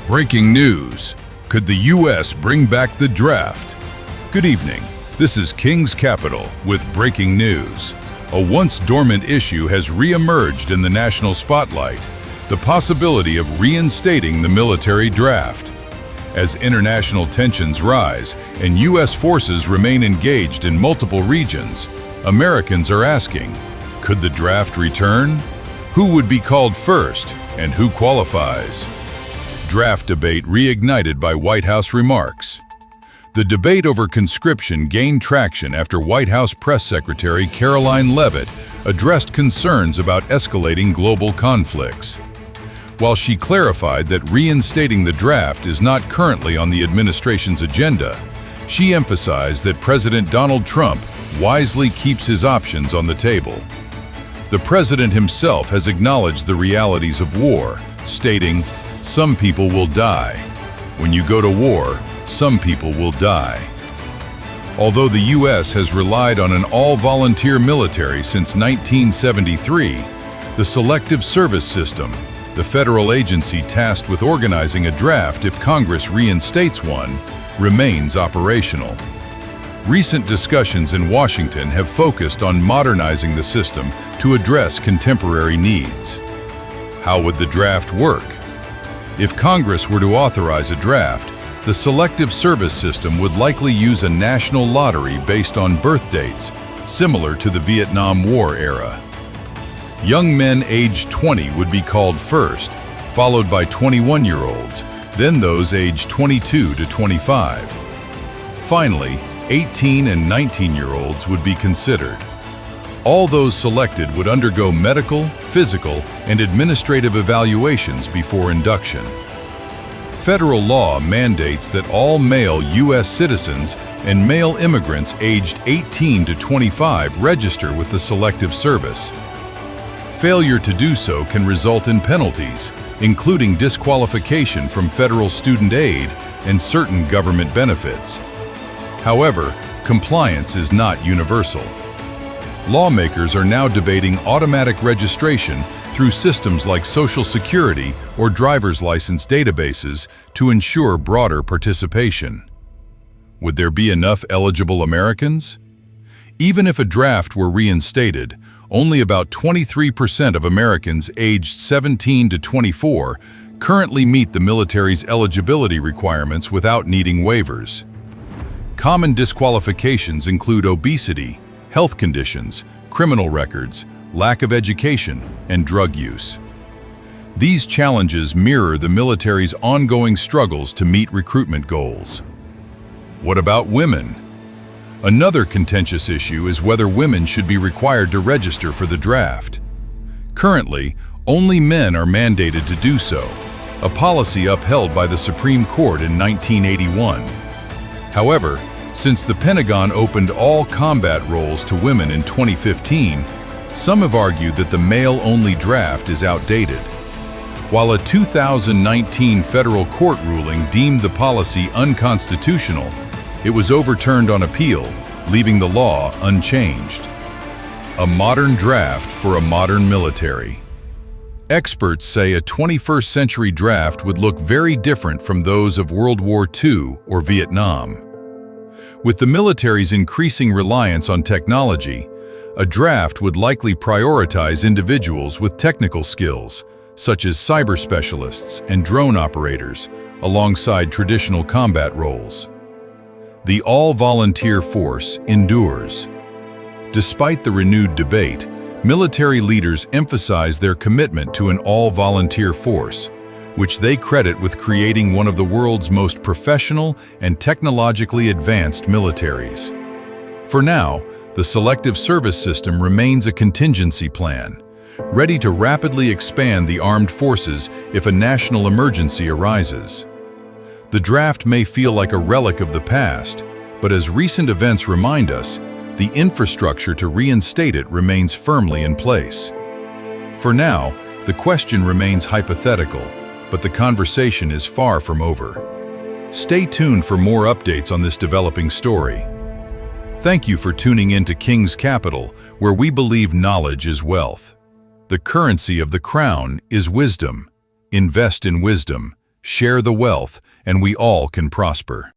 Breaking news. Could the U.S. bring back the draft? Good evening. This is King's Capital with breaking news. A once dormant issue has re-emerged in the national spotlight, the possibility of reinstating the military draft. As international tensions rise and U.S. forces remain engaged in multiple regions, Americans are asking, could the draft return? Who would be called first and who qualifies? Draft debate reignited by White House remarks. The debate over conscription gained traction after White House Press Secretary Caroline Leavitt addressed concerns about escalating global conflicts. While she clarified that reinstating the draft is not currently on the administration's agenda, she emphasized that President Donald Trump wisely keeps his options on the table. The president himself has acknowledged the realities of war, stating, "Some people will die. When you go to war, some people will die." Although the U.S. has relied on an all-volunteer military since 1973, the Selective Service System, the federal agency tasked with organizing a draft if Congress reinstates one, remains operational. Recent discussions in Washington have focused on modernizing the system to address contemporary needs. How would the draft work? If Congress were to authorize a draft, the Selective Service System would likely use a national lottery based on birth dates, similar to the Vietnam War era. Young men aged 20 would be called first, followed by 21-year-olds, then those aged 22 to 25. Finally, 18 and 19-year-olds would be considered. All those selected would undergo medical, physical, and administrative evaluations before induction. Federal law mandates that all male U.S. citizens and male immigrants aged 18 to 25 register with the Selective Service. Failure to do so can result in penalties, including disqualification from federal student aid and certain government benefits. However, compliance is not universal. Lawmakers are now debating automatic registration through systems like Social Security or driver's license databases to ensure broader participation. Would there be enough eligible Americans? Even if a draft were reinstated, only about 23% of Americans aged 17 to 24 currently meet the military's eligibility requirements without needing waivers. Common disqualifications include obesity, health conditions, criminal records, lack of education, and drug use. These challenges mirror the military's ongoing struggles to meet recruitment goals. What about women? Another contentious issue is whether women should be required to register for the draft. Currently, only men are mandated to do so, a policy upheld by the Supreme Court in 1981. However, since the Pentagon opened all combat roles to women in 2015, some have argued that the male-only draft is outdated. While a 2019 federal court ruling deemed the policy unconstitutional, it was overturned on appeal, leaving the law unchanged. A modern draft for a modern military. Experts say a 21st century draft would look very different from those of World War II or Vietnam. With the military's increasing reliance on technology, a draft would likely prioritize individuals with technical skills, such as cyber specialists and drone operators, alongside traditional combat roles. The all-volunteer force endures. Despite the renewed debate, military leaders emphasize their commitment to an all-volunteer force, which they credit with creating one of the world's most professional and technologically advanced militaries. For now, the Selective Service System remains a contingency plan, ready to rapidly expand the armed forces if a national emergency arises. The draft may feel like a relic of the past, but as recent events remind us, the infrastructure to reinstate it remains firmly in place. For now, the question remains hypothetical, but the conversation is far from over. Stay tuned for more updates on this developing story. Thank you for tuning in to King's Capital, where we believe knowledge is wealth. The currency of the crown is wisdom. Invest in wisdom. share the wealth, and we all can prosper.